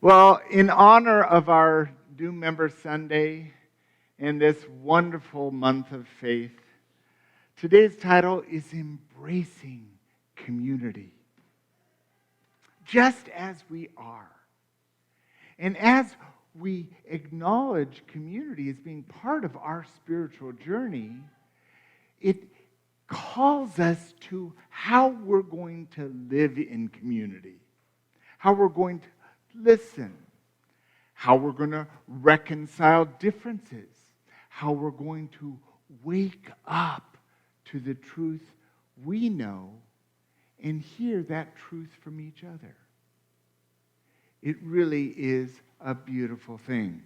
Well, in honor of our New Member Sunday and this wonderful month of faith, today's title is Embracing Community. Just as we are. And as we acknowledge community as being part of our spiritual journey, it calls us to how we're going to live in community, how we're going to listen, how we're going to reconcile differences, how we're going to wake up to the truth we know and hear that truth from each other. It really is a beautiful thing.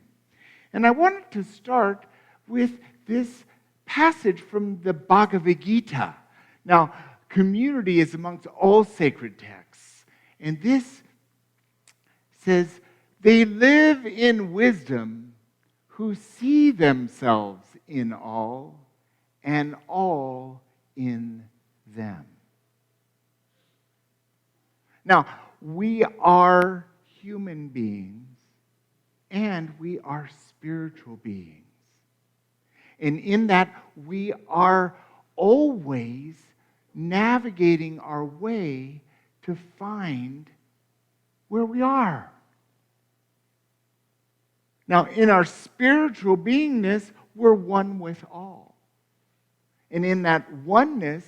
And I wanted to start with this passage from the Bhagavad Gita. Now, community is amongst all sacred texts. And this says, they live in wisdom who see themselves in all and all in them. Now, we are human beings and we are spiritual beings. And in that, we are always navigating our way to find where we are. Now, in our spiritual beingness, we're one with all. And in that oneness,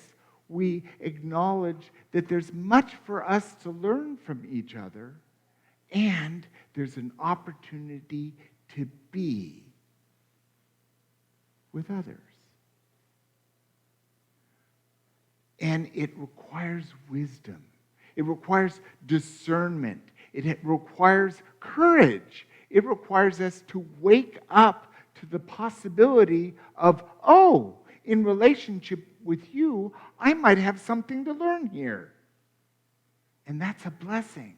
we acknowledge that there's much for us to learn from each other, and there's an opportunity to be with others. And it requires wisdom. It requires discernment. It requires courage. It requires us to wake up to the possibility of, in relationship with you, I might have something to learn here. And that's a blessing.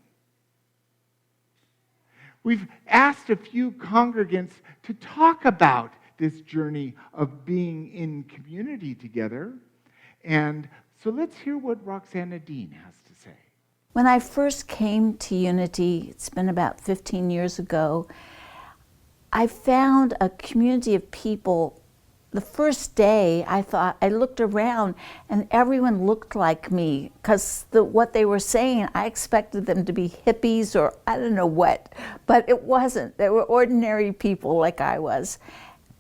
We've asked a few congregants to talk about this journey of being in community together. And so let's hear what Roxana Dean has to say. When I first came to Unity, it's been about 15 years ago, I found a community of people. The first day, I looked around and everyone looked like me because what they were saying, I expected them to be hippies or I don't know what, but it wasn't. They were ordinary people like I was.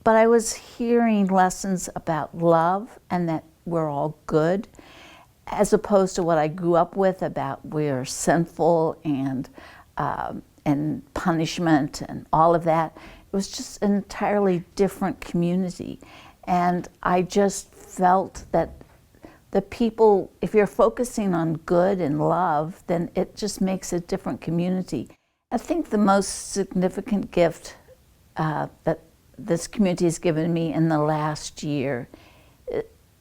But I was hearing lessons about love and that we're all good, as opposed to what I grew up with about we're sinful and punishment and all of that. It was just an entirely different community. And I just felt that the people, if you're focusing on good and love, then it just makes a different community. I think the most significant gift that this community has given me in the last year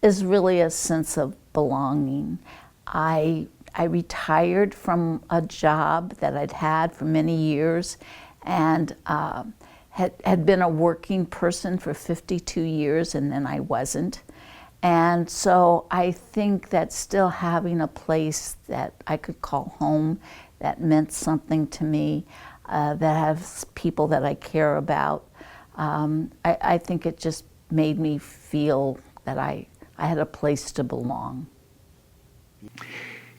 is really a sense of belonging. I retired from a job that I'd had for many years and had been a working person for 52 years and then I wasn't. And so I think that still having a place that I could call home, that meant something to me, that has people that I care about, I think it just made me feel that I had a place to belong.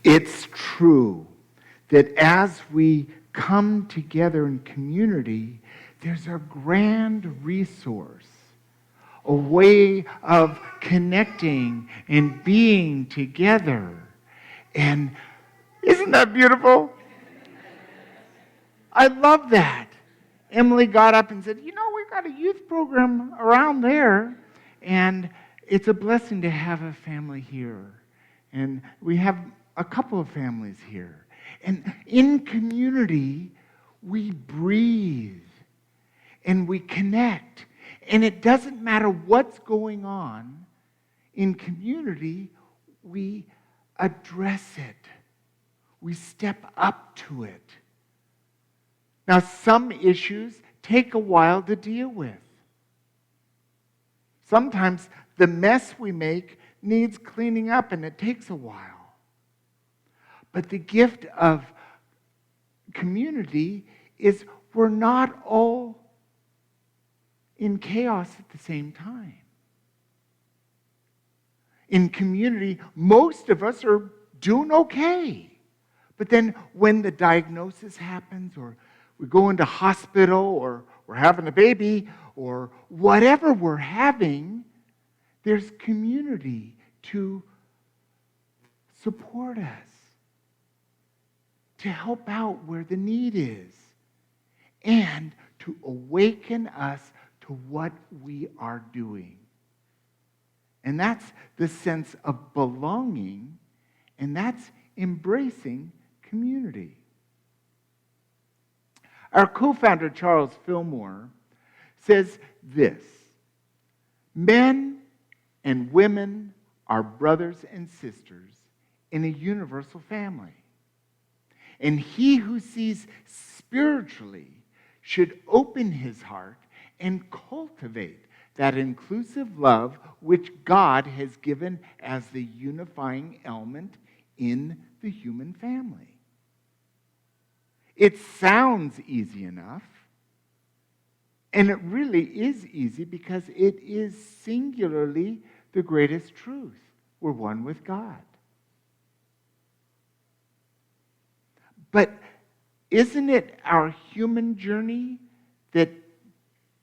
It's true that as we come together in community, there's a grand resource, a way of connecting and being together. And isn't that beautiful? I love that. Emily got up and said, we've got a youth program around there, and it's a blessing to have a family here. And we have a couple of families here. And in community, we breathe and we connect. And it doesn't matter what's going on. In community, we address it. We step up to it. Now, some issues take a while to deal with. Sometimes the mess we make needs cleaning up and it takes a while. But the gift of community is we're not all in chaos at the same time. In community, most of us are doing okay. But then when the diagnosis happens, or we go into hospital, or we're having a baby, or whatever we're having, there's community to support us, to help out where the need is, and to awaken us to what we are doing. And that's the sense of belonging, and that's embracing community. Our co-founder, Charles Fillmore, says this: men and women are brothers and sisters in a universal family. And he who sees spiritually should open his heart and cultivate that inclusive love which God has given as the unifying element in the human family. It sounds easy enough, and it really is easy because it is singularly the greatest truth. We're one with God. But isn't it our human journey that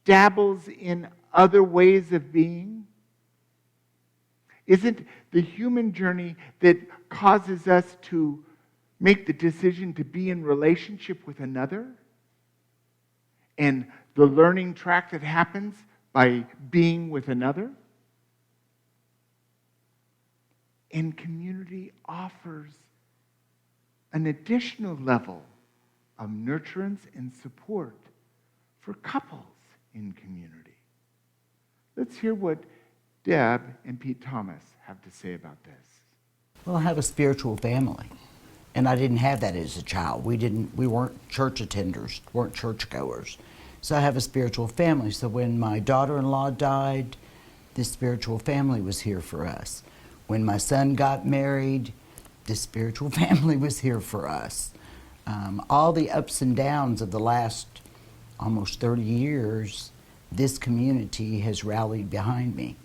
dabbles in other ways of being? Isn't the human journey that causes us to make the decision to be in relationship with another? And the learning track that happens by being with another? And community offers an additional level of nurturance and support for couples in community. Let's hear what Deb and Pete Thomas have to say about this. Well, I have a spiritual family, and I didn't have that as a child. We weren't church attenders, weren't churchgoers. So I have a spiritual family. So when my daughter-in-law died, this spiritual family was here for us. When my son got married, this spiritual family was here for us. All the ups and downs of the last almost 30 years, this community has rallied behind me.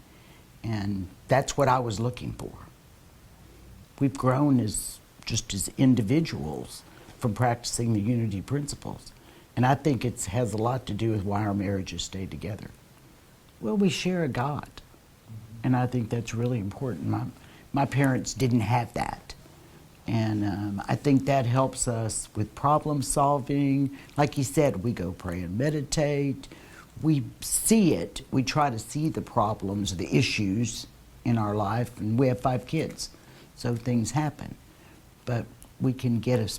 And that's what I was looking for. We've grown as individuals from practicing the unity principles. And I think it has a lot to do with why our marriages stay together. Well, we share a God. And I think that's really important. My parents didn't have that. And I think that helps us with problem solving. Like you said, we go pray and meditate. We see it. We try to see the problems, the issues in our life. And we have 5 kids, so things happen. But we can get a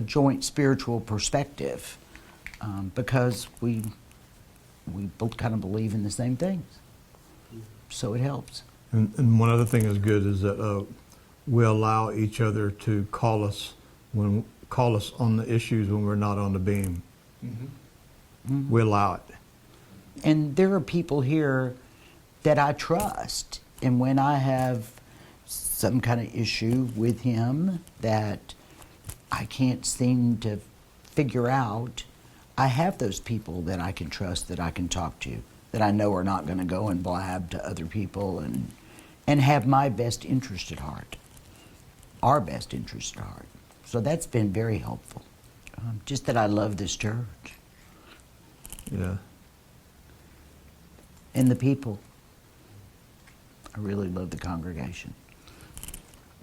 joint spiritual perspective because we both kind of believe in the same things. So it helps. And one other thing is good is that we allow each other to call us on the issues when we're not on the beam. Mm-hmm. Mm-hmm. We allow it. And there are people here that I trust, and when I have some kind of issue with him that I can't seem to figure out, I have those people that I can trust, that I can talk to, that I know are not going to go and blab to other people and have my best interest at heart, our best interest at heart. So that's been very helpful. Just that I love this church. Yeah. And the people. I really love the congregation.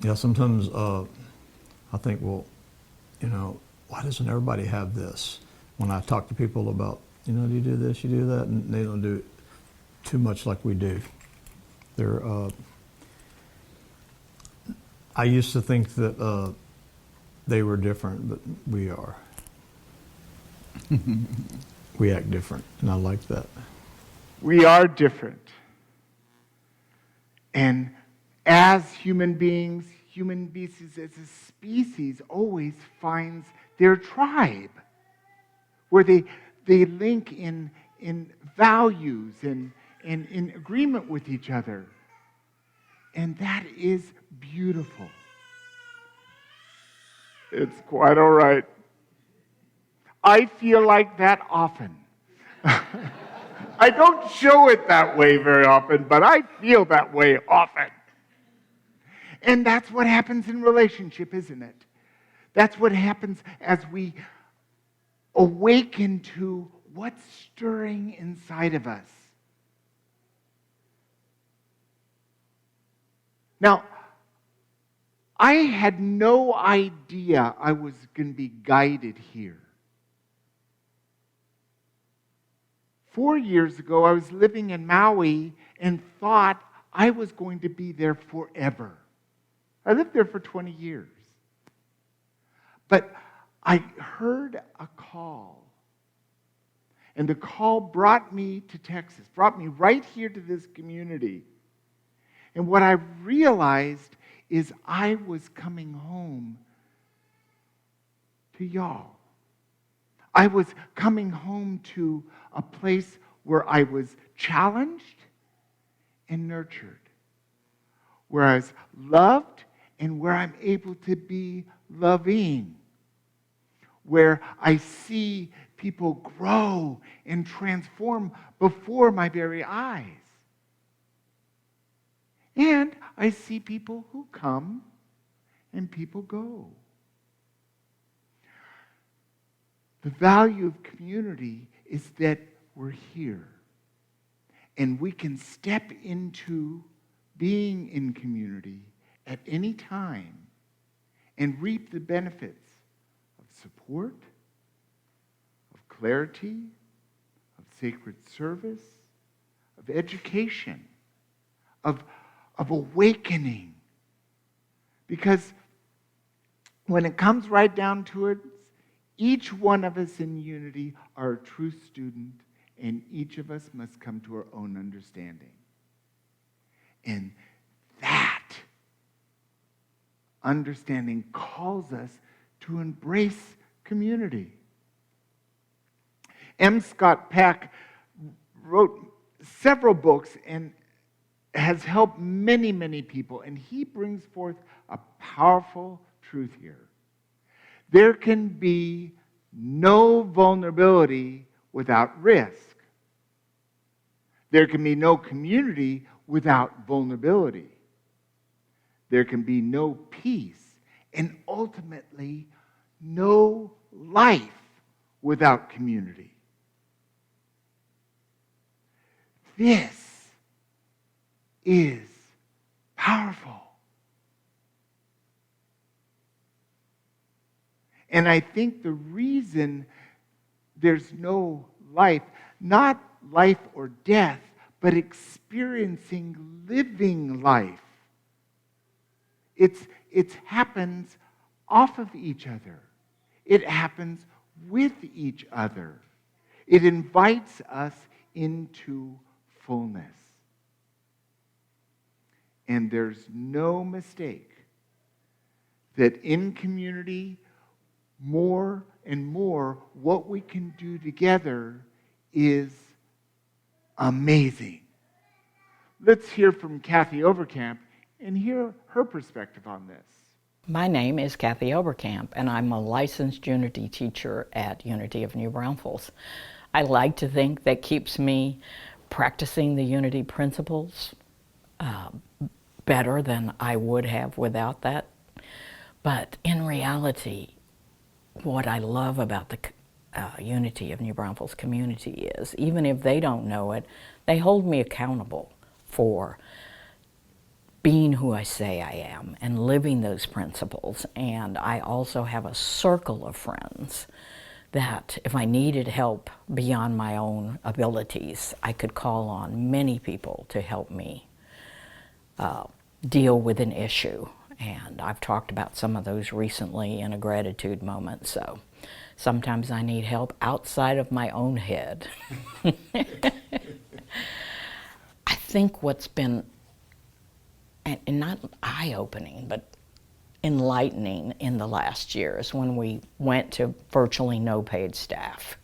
Yeah, sometimes I think, well, why doesn't everybody have this? When I talk to people about, do you do this, you do that, and they don't do it too much like we do. I used to think that they were different, but we are. We act different, and I like that. We are different. And as human beings as a species always finds their tribe, where they link in values and in agreement with each other. And that is beautiful. It's quite all right. I feel like that often. I don't show it that way very often, but I feel that way often. And that's what happens in relationship, isn't it? That's what happens as we awaken to what's stirring inside of us. Now, I had no idea I was going to be guided here. 4 years ago, I was living in Maui and thought I was going to be there forever. I lived there for 20 years. But I heard a call. And the call brought me to Texas, brought me right here to this community. And what I realized is I was coming home to y'all. I was coming home to a place where I was challenged and nurtured, where I was loved and where I'm able to be loving, where I see people grow and transform before my very eyes. And I see people who come and people go. The value of community is that we're here. And we can step into being in community at any time and reap the benefits of support, of clarity, of sacred service, of education, of awakening. Because when it comes right down to it, each one of us in unity are a true student, and each of us must come to our own understanding. And that understanding calls us to embrace community. M. Scott Peck wrote several books and has helped many, many people, and he brings forth a powerful truth here. There can be no vulnerability without risk. There can be no community without vulnerability. There can be no peace, and ultimately, no life without community. This is powerful. And I think the reason there's no life, not life or death, but experiencing living life, it happens off of each other. It happens with each other. It invites us into fullness. And there's no mistake that in community, more and more, what we can do together is amazing. Let's hear from Kathy Overcamp and hear her perspective on this. My name is Kathy Overcamp, and I'm a licensed Unity teacher at Unity of New Braunfels. I like to think that keeps me practicing the Unity principles better than I would have without that. But in reality, what I love about the Unity of New Braunfels community is, even if they don't know it, they hold me accountable for being who I say I am and living those principles. And I also have a circle of friends that if I needed help beyond my own abilities, I could call on many people to help me deal with an issue. And I've talked about some of those recently in a gratitude moment, so sometimes I need help outside of my own head. I think what's been, and not eye-opening, but enlightening in the last years when we went to virtually no paid staff,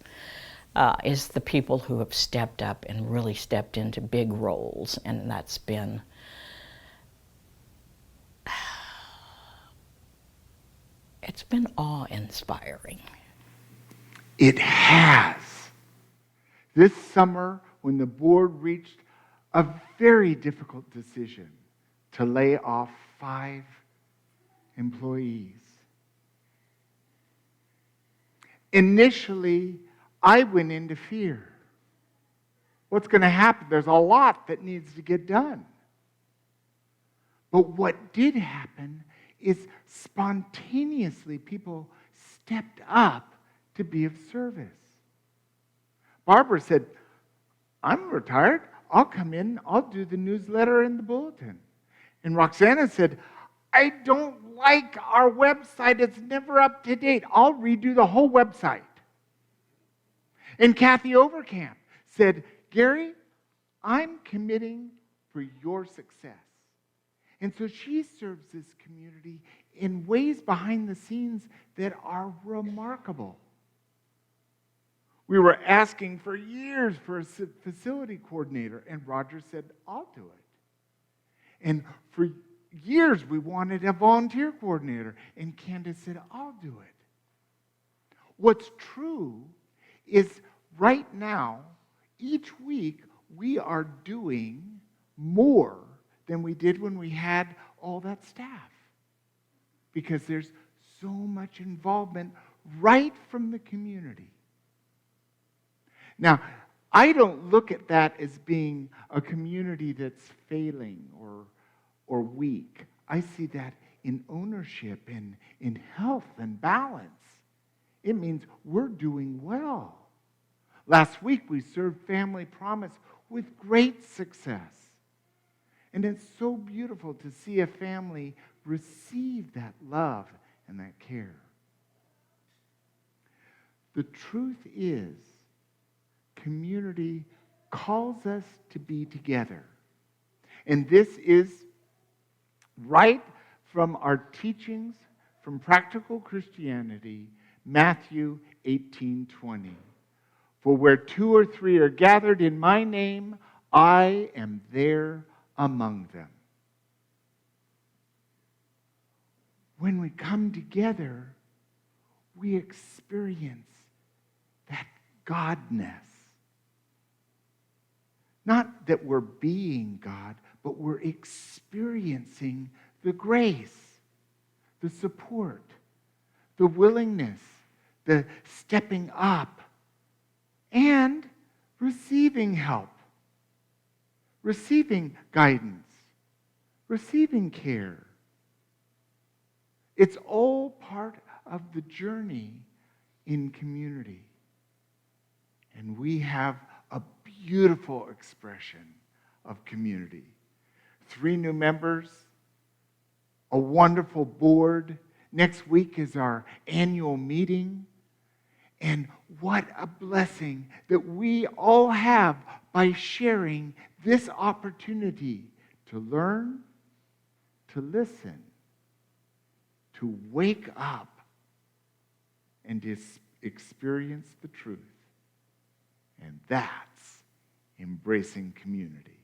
is the people who have stepped up and really stepped into big roles, and that's been it's been awe-inspiring. It has. This summer, when the board reached a very difficult decision to lay off 5 employees. Initially, I went into fear. What's going to happen? There's a lot that needs to get done. But what did happen is spontaneously people stepped up to be of service. Barbara said, I'm retired. I'll come in. I'll do the newsletter and the bulletin. And Roxana said, I don't like our website. It's never up to date. I'll redo the whole website. And Kathy Overcamp said, Gary, I'm committing for your success. And so she serves this community in ways behind the scenes that are remarkable. We were asking for years for a facility coordinator, and Roger said, I'll do it. And for years we wanted a volunteer coordinator, and Candace said, I'll do it. What's true is right now, each week, we are doing more than we did when we had all that staff. Because there's so much involvement right from the community. Now, I don't look at that as being a community that's failing or weak. I see that in ownership and in health and balance. It means we're doing well. Last week, we served Family Promise with great success. And it's so beautiful to see a family receive that love and that care. The truth is, community calls us to be together. And this is right from our teachings from Practical Christianity, Matthew 18:20. For where 2 or 3 are gathered in my name, I am there among them. When we come together, we experience that Godness. Not that we're being God, but we're experiencing the grace, the support, the willingness, the stepping up, and receiving help, receiving guidance, receiving care. It's all part of the journey in community. And we have a beautiful expression of community. 3 new members, a wonderful board. Next week is our annual meeting. And what a blessing that we all have by sharing this opportunity to learn, to listen, to wake up, and to experience the truth. And that's embracing community.